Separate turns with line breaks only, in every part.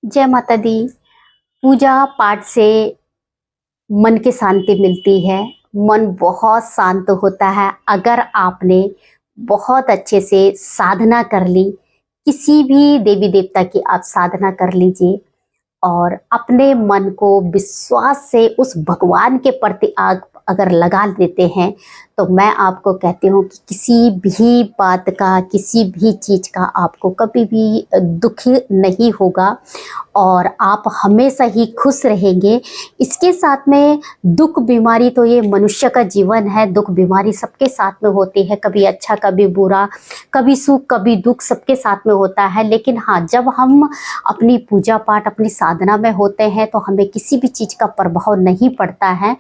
जय माता दी। पूजा पाठ से मन की शांति मिलती है। मन बहुत शांत होता है अगर आपने बहुत अच्छे से साधना कर ली। किसी भी देवी देवता की आप साधना कर लीजिए और अपने मन को विश्वास से उस भगवान के प्रति आग अगर लगा देते हैं तो मैं आपको कहती हूँ कि किसी भी बात का, किसी भी चीज़ का आपको कभी भी दुख नहीं होगा और आप हमेशा ही खुश रहेंगे। इसके साथ में दुख बीमारी तो ये मनुष्य का जीवन है, दुख बीमारी सबके साथ में होती है, कभी अच्छा कभी बुरा, कभी सुख कभी दुख सबके साथ में होता है। लेकिन हाँ, जब हम अपनी पूजा पाठ अपनी साधना में होते हैं तो हमें किसी भी चीज़ का प्रभाव नहीं पड़ता है।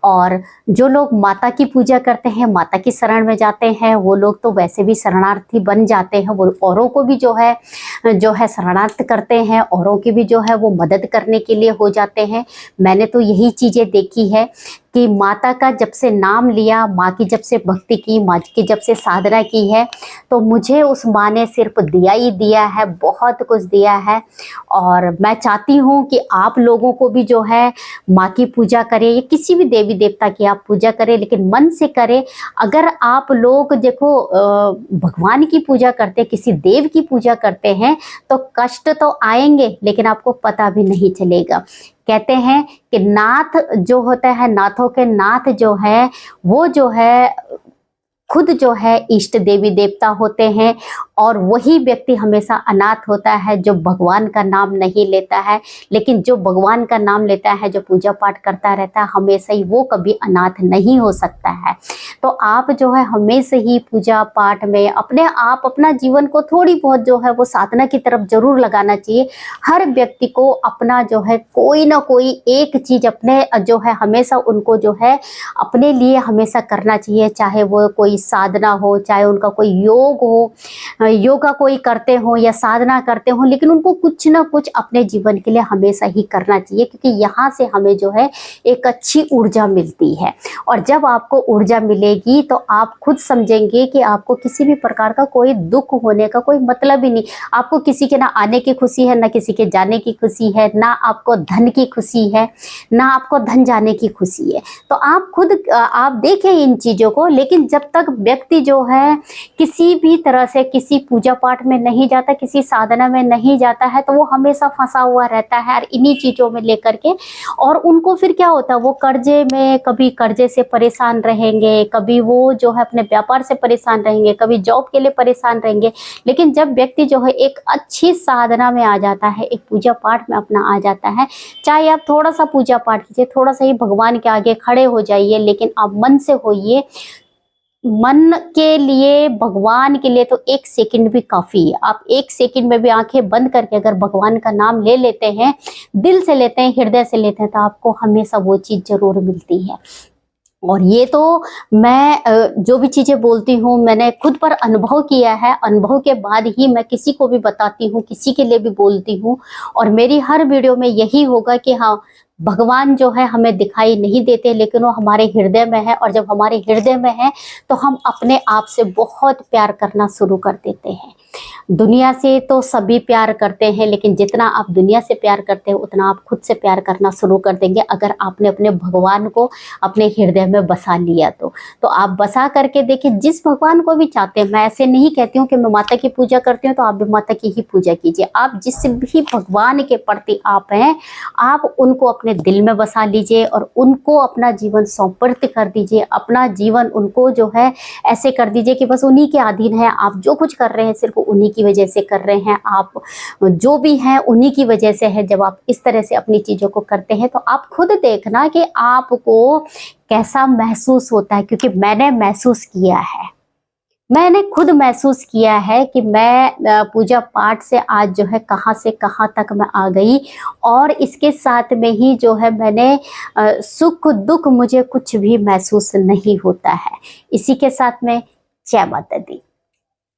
और जो लोग माता की पूजा करते हैं, माता की शरण में जाते हैं, वो लोग तो वैसे भी शरणार्थी बन जाते हैं। वो औरों को भी जो है शरणार्थ करते हैं, औरों की भी जो है वो मदद करने के लिए हो जाते हैं। मैंने तो यही चीज़ें देखी है कि माता का जब से नाम लिया, माँ की जब से भक्ति की, माँ की जब से साधना की है तो मुझे उस माँ ने सिर्फ दिया ही दिया है, बहुत कुछ दिया है। और मैं चाहती हूँ कि आप लोगों को भी जो है माँ की पूजा करें या किसी भी देवी देवता की आप पूजा करें, लेकिन मन से करें। अगर आप लोग देखो भगवान की पूजा करते, किसी देव की पूजा करते हैं तो कष्ट तो आएंगे लेकिन आपको पता भी नहीं चलेगा। कहते हैं कि नाथ जो होता है, नाथों के नाथ जो है वो जो है खुद जो है इष्ट देवी देवता होते हैं और वही व्यक्ति हमेशा अनाथ होता है जो भगवान का नाम नहीं लेता है। लेकिन जो भगवान का नाम लेता है, जो पूजा पाठ करता रहता है, हमेशा ही वो कभी अनाथ नहीं हो सकता है। तो आप जो है हमेशा ही पूजा पाठ में अपने आप अपना जीवन को थोड़ी बहुत जो है वो साधना की तरफ जरूर लगाना चाहिए। हर व्यक्ति को अपना जो है कोई ना कोई एक चीज़ अपने जो है हमेशा उनको जो है अपने लिए हमेशा करना चाहिए। चाहे वो कोई साधना हो, चाहे उनका कोई योग हो, योगा कोई करते हो या साधना करते हो, लेकिन उनको कुछ ना कुछ अपने जीवन के लिए हमेशा ही करना चाहिए, क्योंकि यहाँ से हमें जो है एक अच्छी ऊर्जा मिलती है। और जब आपको ऊर्जा मिलेगी तो आप खुद समझेंगे कि आपको किसी भी प्रकार का कोई दुख होने का कोई मतलब ही नहीं। आपको किसी के ना आने की खुशी है, ना किसी के जाने की खुशी है, ना आपको धन की खुशी है, ना आपको धन जाने की खुशी है। तो आप खुद आप देखें इन चीज़ों को। लेकिन जब तक व्यक्ति जो है किसी भी तरह से किसी पूजा पाठ में नहीं जाता, किसी साधना में नहीं जाता है, तो वो हमेशा फंसा हुआ रहता है और इन्हीं चीज़ों में लेकर के। और उनको फिर क्या होता है, वो कर्जे में, कभी कर्जे से परेशान रहेंगे, कभी वो जो है अपने व्यापार से परेशान रहेंगे, कभी जॉब के लिए परेशान रहेंगे। लेकिन जब व्यक्ति जो है एक अच्छी साधना में आ जाता है, एक पूजा पाठ में अपना आ जाता है, चाहे आप थोड़ा सा पूजा पाठ कीजिए, थोड़ा सा ही भगवान के आगे खड़े हो जाइए, लेकिन आप मन से होइए। मन के लिए, भगवान के लिए तो एक सेकंड भी काफ़ी है। आप एक सेकंड में भी आंखें बंद करके अगर भगवान का नाम ले लेते हैं, दिल से लेते हैं, हृदय से लेते हैं, तो आपको हमेशा वो चीज़ जरूर मिलती है। और ये तो मैं जो भी चीज़ें बोलती हूँ मैंने खुद पर अनुभव किया है। अनुभव के बाद ही मैं किसी को भी बताती हूँ, किसी के लिए भी बोलती हूँ। और मेरी हर वीडियो में यही होगा कि हाँ, भगवान जो है हमें दिखाई नहीं देते, लेकिन वो हमारे हृदय में है। और जब हमारे हृदय में है तो हम अपने आप से बहुत प्यार करना शुरू कर देते हैं। दुनिया से तो सभी प्यार करते हैं, लेकिन जितना आप दुनिया से प्यार करते हैं उतना आप खुद से प्यार करना शुरू कर देंगे अगर आपने अपने भगवान को अपने हृदय में बसा लिया तो आप बसा करके देखिए। जिस भगवान को भी चाहते हैं, मैं ऐसे नहीं कहती हूँ कि मैं माता की पूजा करती हूँ तो आप भी माता की ही पूजा कीजिए। आप जिस भी भगवान के प्रति आप हैं, आप उनको अपने दिल में बसा लीजिए और उनको अपना जीवन समर्पित कर दीजिए। अपना जीवन उनको जो है ऐसे कर दीजिए कि बस उन्हीं के अधीन है। आप जो कुछ कर रहे हैं सिर्फ उन्हीं की वजह से कर रहे हैं, आप जो भी हैं उन्हीं की वजह से है। जब आप इस तरह से अपनी चीज़ों को करते हैं तो आप खुद देखना कि आपको कैसा महसूस होता है। क्योंकि मैंने महसूस किया है, मैंने खुद महसूस किया है कि मैं पूजा पाठ से आज जो है कहाँ से कहाँ तक मैं आ गई। और इसके साथ में ही जो है मैंने सुख दुख मुझे कुछ भी महसूस नहीं होता है। इसी के साथ में जय माता दी।